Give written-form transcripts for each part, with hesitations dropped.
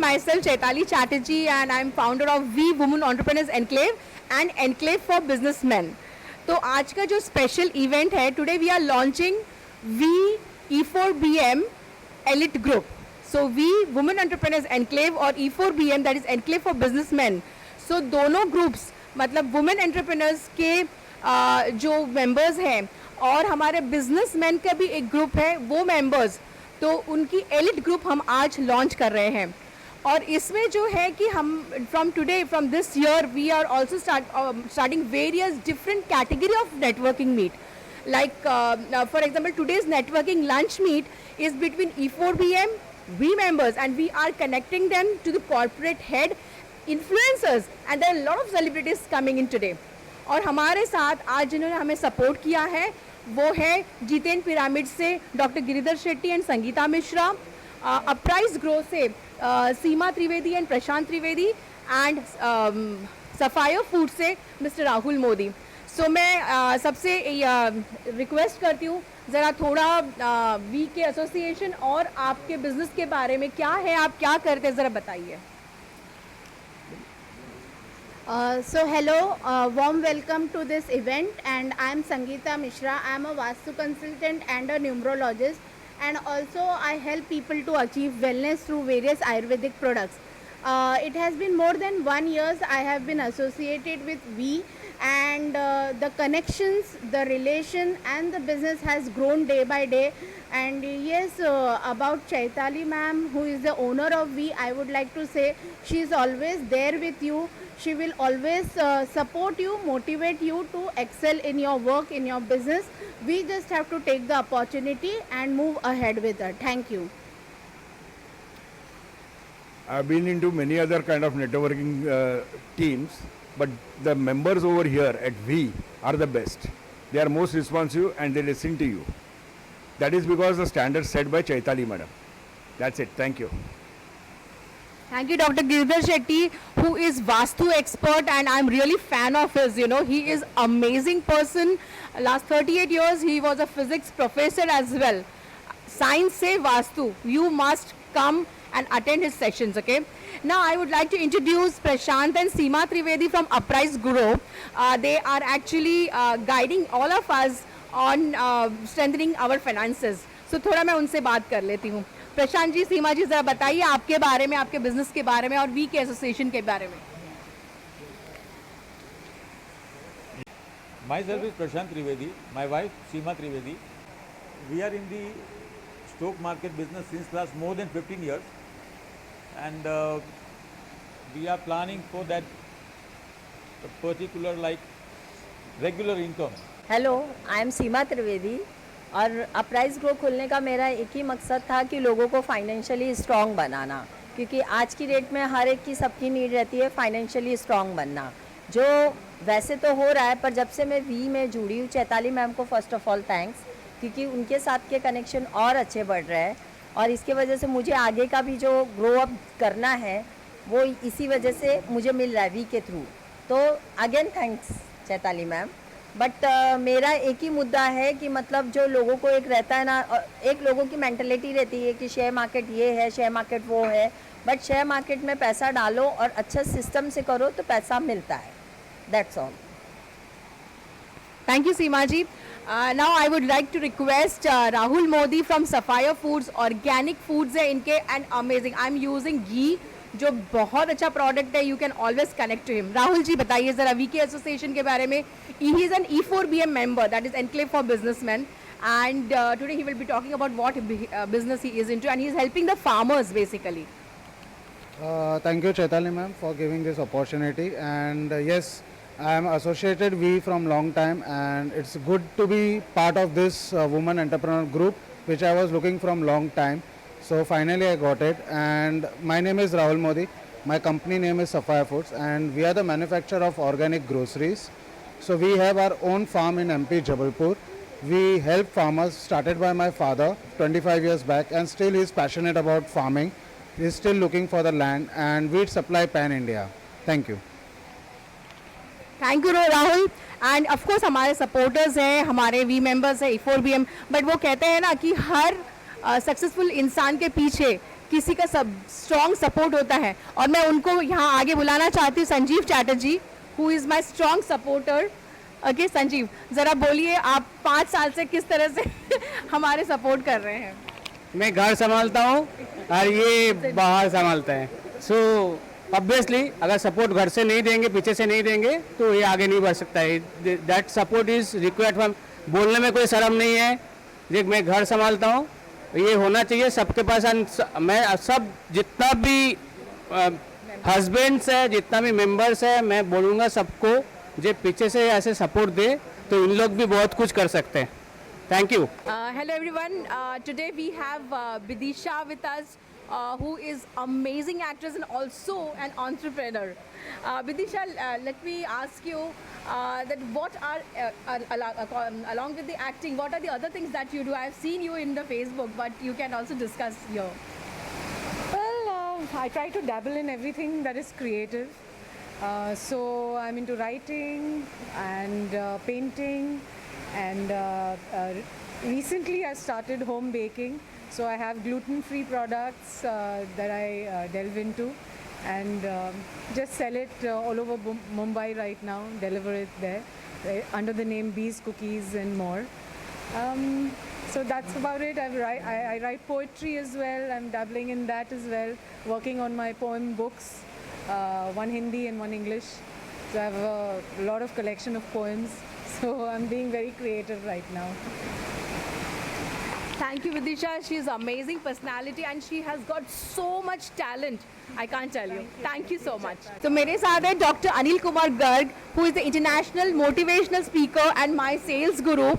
Myself Chaitali Chatterjee and I am founder of V Women Entrepreneurs Enclave and Enclave for Businessmen. तो आज का जो special event है, today we are launching we E4BM elite group. So we women entrepreneurs enclave और E4BM that is enclave for businessman. So दोनों groups मतलब women entrepreneurs के जो मेंबर्स हैं और हमारे बिजनेसमैन का भी एक ग्रुप है वो मेंबर्स, तो उनकी एलिट ग्रुप हम आज लॉन्च कर रहे हैं. और इसमें जो है कि हम from this year we are also starting various different category of networking meet. Like for example, today's networking lunch meet is between E4BM, we members, and we are connecting them to the corporate head influencers, and there are a lot of celebrities coming in today. और हमारे साथ आज जिन्होंने हमें support किया है वो है जितेन पिरामिड से doctor Giridhar Shetty and Sangeeta Mishra, Uprise Grow से Seema Trivedi and Prashant Trivedi, and Sapphire Food से मिस्टर राहुल मोदी. सो मैं सबसे रिक्वेस्ट करती हूँ ज़रा थोड़ा वी के एसोसिएशन और आपके बिजनेस के बारे में क्या है, आप क्या करते हैं, ज़रा बताइए. So hello, warm welcome to this event, and I am Sangeeta Mishra. I am a Vastu consultant and a numerologist, and also I help people to achieve wellness through various Ayurvedic products. It has been more than 1 year I have been associated with V, and the connections, the relation and the business has grown day by day. And yes, about Chaitali ma'am, who is the owner of V, I would like to say she is always there with you. She will always support you, motivate you to excel in your work, in your business. We just have to take the opportunity and move ahead with her. Thank you. I've been into many other kind of networking teams, but the members over here at V are the best. They are most responsive and they listen to you. That is because the standard set by Chaitali madam. That's it. Thank you. Thank you, Dr. Giridhar Shetty, who is Vastu expert, and I'm really fan of his. You know, he is amazing person. Last 38 years, he was a physics professor as well. Science se Vastu. You must come and attend his sessions, okay? Now, I would like to introduce Prashant and Seema Trivedi from Uprise Guru. They are actually guiding all of us on strengthening our finances. So, थोड़ा मैं उनसे बात कर लेती हूँ. प्रशांत जी, सीमा जी, ज़रा बताइए आपके बारे में, आपके बिजनेस के बारे में और वी के एसोसिएशन के बारे में. Myself is Prashant Trivedi, my wife Seema Trivedi. We are in the stock market business since last more than 15 years, and we are planning for that particular like regular income. Hello, I am Seema Trivedi और Uprise grow खोलने का मेरा एक ही मकसद था कि लोगों को फाइनेंशियली स्ट्रॉन्ग बनाना, क्योंकि आज की डेट में हर एक की सबकी नीड रहती है फाइनेंशियली स्ट्रॉन्ग बनना, जो वैसे तो हो रहा है. पर जब से मैं वी में जुड़ी हूँ, चैताली मैम को फर्स्ट ऑफ ऑल थैंक्स, क्योंकि उनके साथ के कनेक्शन और अच्छे बढ़ रहे हैं और इसके वजह से मुझे आगे का भी जो ग्रो अप करना है वो इसी वजह से मुझे मिल रहा है वी के थ्रू. तो again thanks Chaitali ma'am. But मेरा एक ही मुद्दा है कि मतलब जो लोगों को एक रहता है ना, एक लोगों की मेंटलिटी रहती है कि शेयर मार्केट ये है, शेयर मार्केट वो है, बट शेयर मार्केट में पैसा डालो और अच्छा सिस्टम से करो तो पैसा मिलता है. That's all. Thank you Seema ji. Now I would like to request Rahul Modi from Sapphire Foods. Organic foods है इनके and amazing. I am using ghee जो बहुत अच्छा प्रोडक्ट है, you can always connect to him. Rahul ji बताइए ज़रा वीके एसोसिएशन के बारे में. He is an E4BM member, that is Enclave for Businessmen, and today he will be talking about what business he is into, and he is helping the farmers basically. Thank you, Chaitali ma'am, for giving this opportunity. And yes, I am associated with from long time, and it's good to be part of this woman entrepreneur group, which I was looking from long time. So finally, I got it. And my name is Rahul Modi. My company name is Sapphire Foods, and we are the manufacturer of organic groceries. So we have our own farm in MP Jabalpur. We help farmers, started by my father 25 years back, and still he is passionate about farming. He is still looking for the land, and we supply pan India. Thank you. Thank you Rahul. End of course हमारे supporters हैं, हमारे we members हैं E4BM, but वो कहते हैं ना कि हर successful इंसान के पीछे किसी का सब स्ट्रॉन्ग सपोर्ट होता है. और मैं उनको यहाँ आगे बुलाना चाहती हूँ, Sanjeev Chatterjee, who is my strong supporter. Okay Sanjeev, ज़रा बोलिए आप 5 साल से किस तरह से हमारे सपोर्ट कर रहे हैं. मैं घर संभालता हूँ और ये बाहर संभालता है. सो ऑब्वियसली अगर सपोर्ट घर से नहीं देंगे, पीछे से नहीं देंगे, तो ये आगे नहीं बढ़ सकता है. That support is required from. बोलने में कोई शर्म नहीं है. देख मैं घर संभालता हूँ, ये होना चाहिए सबके पास. मैं सब जितना भी हस्बैंड्स है, जितना भी मेंबर्स है, मैं बोलूँगा सबको जो पीछे से ऐसे सपोर्ट दे तो इन लोग भी बहुत कुछ कर सकते हैं. Thank you. Hello everyone. Today we have Bidisha with us, who is amazing actress and also an entrepreneur. Bidisha, let me ask you that what are along with the acting, what are the other things that you do? I have seen you in the Facebook, but you can also discuss here. Well, I try to dabble in everything that is creative. So I'm into writing and painting, and recently I started home baking. So I have gluten-free products that I delve into, and just sell it all over Mumbai right now, deliver it there under the name Bees Cookies and more. So that's about it. I write poetry as well. I'm dabbling in that as well, working on my poem books, one Hindi and one English. So I have a lot of collection of poems. So I'm being very creative right now. Thank you, Vidisha. She is amazing personality and she has got so much talent. I can't tell you. Thank you so much. So मेरे साथ है Dr. Anil Kumar Garg, who is the international motivational speaker and my sales guru.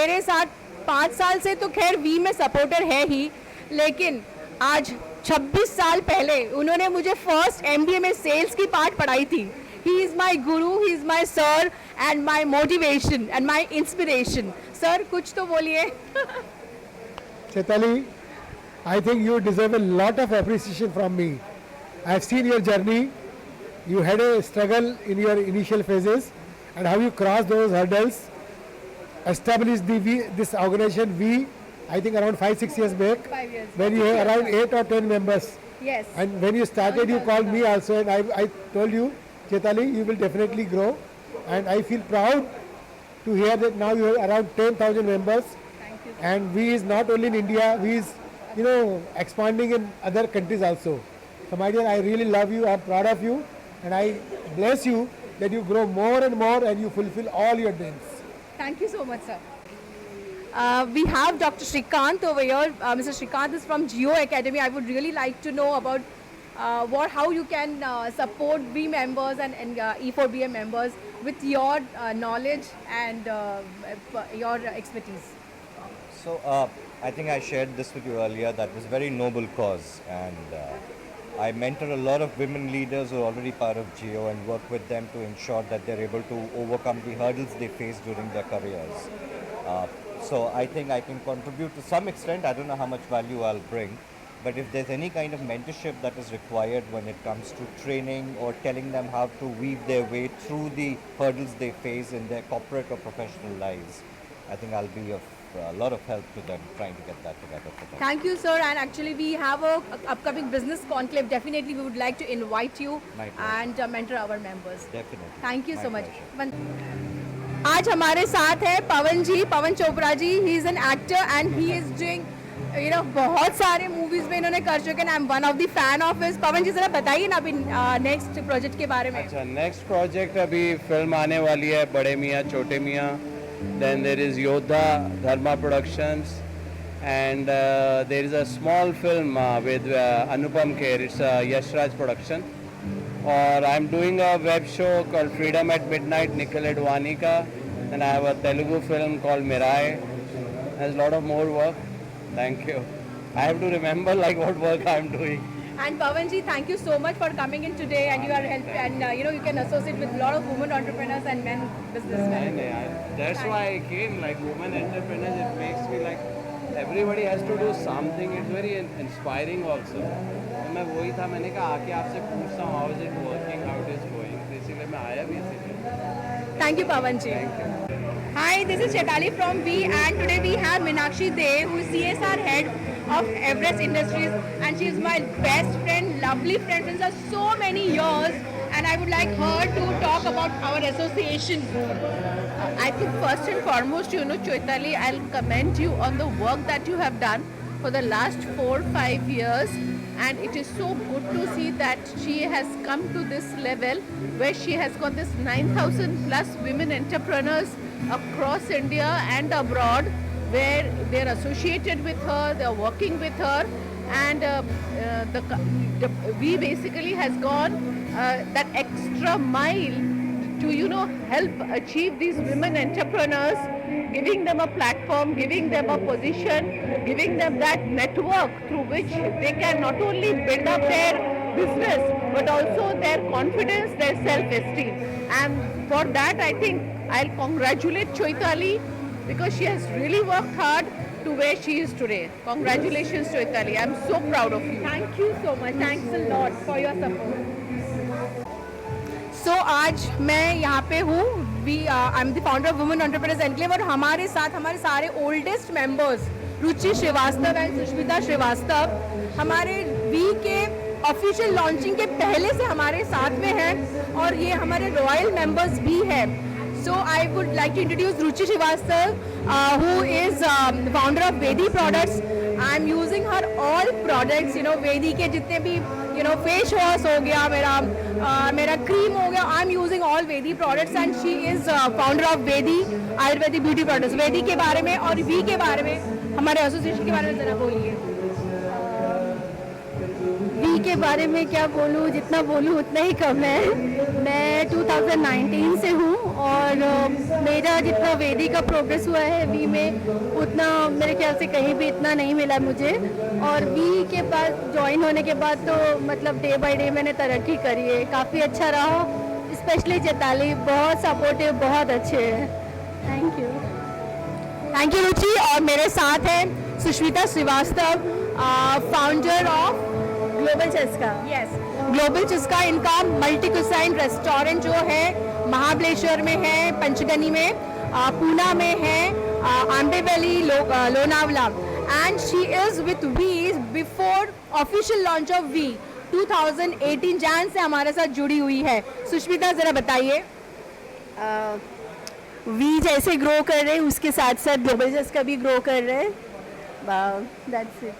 मेरे साथ 5 साल से तो खैर we में सपोर्टर है ही, लेकिन आज 26 साल पहले उन्होंने मुझे फर्स्ट MBA में सेल्स की पार्ट पढ़ाई थी. He is my guru, he is my sir and my motivation and my inspiration. Sir, कुछ तो बोलिए. Chaitali, I think you deserve a lot of appreciation from me. I have seen your journey. You had a struggle in your initial phases, and how you crossed those hurdles, established this organization. I think around 5-6 years back, 5 years. when you had around 8 or 10 members. Yes. And when you started, you called me also, and I told you, Chaitali, you will definitely grow, and I feel proud to hear that now you have around 10,000 members. Thank you. And we is not only in India, we is, expanding in other countries also. So my dear, I really love you, I'm proud of you, and I bless you that you grow more and more and you fulfill all your dreams. Thank you so much, sir. We have Dr. Shrikant over here. Mr. Shrikant is from Geo Academy. I would really like to know about how you can support B members and E4BM members with your knowledge and your expertise. So I think I shared this with you earlier. That was a very noble cause, and I mentor a lot of women leaders who are already part of Geo and work with them to ensure that they're able to overcome the hurdles they face during their careers. So I think I can contribute to some extent. I don't know how much value I'll bring, but if there's any kind of mentorship that is required when it comes to training or telling them how to weave their way through the hurdles they face in their corporate or professional lives, I think I'll be of a lot of help to them trying to get that together for them. Thank you, sir. And actually, we have a upcoming business conclave. Definitely, we would like to invite you My pleasure. and mentor our members. Definitely. Thank you My so much. pleasure. आज हमारे साथ है Pawan ji, Pawan Chopra ji. He is an actor and he is doing बहुत सारे movie movies में इन्होंने कर चुके हैं. I am one of the fan of his. Pawan ji जरा बताइए ना अभी नेक्स्ट प्रोजेक्ट के बारे में. अच्छा, नेक्स्ट प्रोजेक्ट अभी फिल्म आने वाली है, बड़े मियाँ छोटे मियाँ. देन देर इज़ योद्धा, धर्मा productions, and there is a small film with Anupam Kher. It's a Yashraj production. Or I'm doing a web show called Freedom at Midnight, Nikhil Advani ka. And I have a Telugu film called Mirai. There's a lot of more work. Thank you. I have to remember like what work I'm doing. And Pawan ji, thank you so much for coming in today, and you are helping, and you know you can associate with a lot of women entrepreneurs and men businessmen. That's why I came. Like women entrepreneurs, it makes me like everybody has to do something. It's very inspiring also. तो मैं वही था, मैंने कहा आके आपसे पूछता हूँ how is it working, how it is going. इसीलिए मैं आया भी इसीलिए. Thank you, Pawan ji. Hi, this is Chaitali from V, and today we have Meenakshi De, who is CSR head of Everest Industries, and she is my best friend, lovely friend, friends are so many years, and I would like her to talk about our association. I think first and foremost, you know, Chaitali, I'll commend you on the work that you have done for the last 4-5 years, and it is so good to see that she has come to this level where she has got this 9,000 plus women entrepreneurs across India and abroad, where they're associated with her, they're working with her, and we basically has gone that extra mile to, you know, help achieve these women entrepreneurs, giving them a platform, giving them a position, giving them that network through which they can not only build up their business but also their confidence, their self-esteem. And for that, I think I'll congratulate Chaitali, because she has really worked hard to where she is today. Congratulations, Chaitali. I'm so proud of you. Thank you so much. Thanks a lot for your support. So आज मैं यहाँ पे हूँ. I am the founder of Women entrepreneurs enclave, और हमारे साथ हमारे सारे oldest members Ruchi Srivastava and Sushmita Srivastava हमारे वी के ऑफिशियल लॉन्चिंग के पहले से हमारे साथ में हैं, और ये हमारे रॉयल मेंबर्स भी हैं. So I would like to introduce Ruchi Srivastava, who is founder of Vedi Products. I am using her all products, you know, Vedi के जितने भी, you know, face wash हो गया, मेरा cream हो गया. I am using all Vedi products, and she is founder of Vedi Ayurvedic Beauty Products. Vedi के बारे में और V के बारे में, हमारे एसोसिएशन के बारे में जरा बोलिए. वी के बारे में क्या बोलूँ, जितना बोलूँ उतना ही कम है. मैं 2019 से हूँ, और मेरा जितना वेदी का प्रोग्रेस हुआ है वी में, उतना मेरे ख्याल से कहीं भी इतना नहीं मिला मुझे. और वी के पास ज्वाइन होने के बाद तो मतलब डे बाय डे मैंने तरक्की करी है, काफ़ी अच्छा रहा. स्पेशली चैताली बहुत सपोर्टिव, बहुत अच्छे हैं. Thank you. Thank you Ruchi. और मेरे साथ है Sushmita Srivastava, founder of Global Chaska. Yes, Global Chaska. इनका मल्टी क्यूसाइन रेस्टोरेंट जो है महाबलेश्वर में है, पंचगनी में, पूना में है, Ambevali, Lonavala. And she is with we before official launch of we 2018 जैन से हमारे साथ जुड़ी हुई है. सुष्मिता जरा बताइए. वी जैसे ग्रो कर रहे हैं उसके साथ साथ ग्लोबल चस्का भी ग्रो कर रहे हैं. That's it.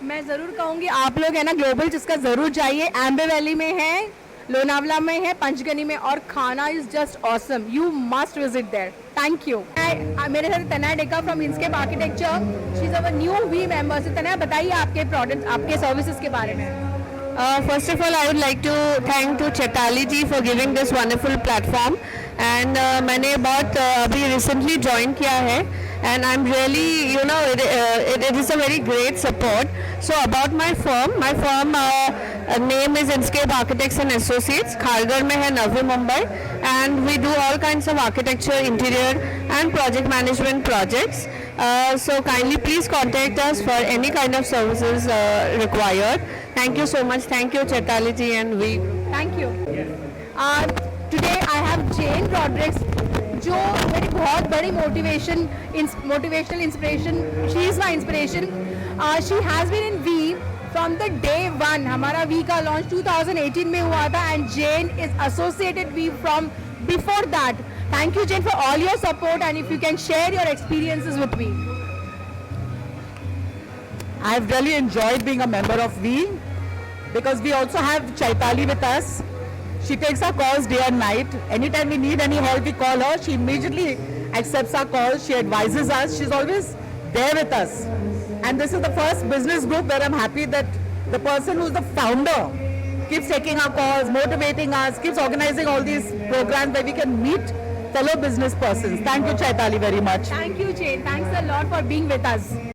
मैं ज़रूर कहूँगी आप लोग है ना ग्लोबल जिसका ज़रूर जाइए. एम्बे वैली में है, लोनावला में है, पंचगनी में, और खाना is just awesome. You must visit there. Thank you. मेरे साथ Tanaya Deka from Inscape architecture. She is our new we member. से तनया बताइए आपके प्रोडक्ट्स, आपके सर्विसेज के बारे में. First of all, I would like to thank to Chaitali ji for giving this wonderful platform. And मैंने बहुत अभी recently join किया है, and I'm really, you know, it is a very great support. So about my firm name is Inscape Architects and Associates. Kharghar में है, Navi Mumbai, and we do all kinds of architecture, interior and project management projects. So kindly please contact us for any kind of services required. Thank you so much. Thank you Chaitali ji and we. Thank you. Today I have Jane Rodrigues, जो मेरी बहुत बड़ी motivational inspiration. She is my inspiration. She has been in V from the day one. हमारा V का launch 2018 में हुआ था, and Jane is associated V from before that. Thank you Jane for all your support, and if you can share your experiences with me. I've really enjoyed being a member of V because we also have Chaitali with us. She takes our calls day and night. Anytime we need any help, we call her. She immediately accepts our calls. She advises us. She's always there with us. And this is the first business group where I'm happy that the person who's the founder keeps taking our calls, motivating us, keeps organizing all these programs where we can meet fellow business persons. Thank you, Chaitali, very much. Thank you, Jane. Thanks a lot for being with us.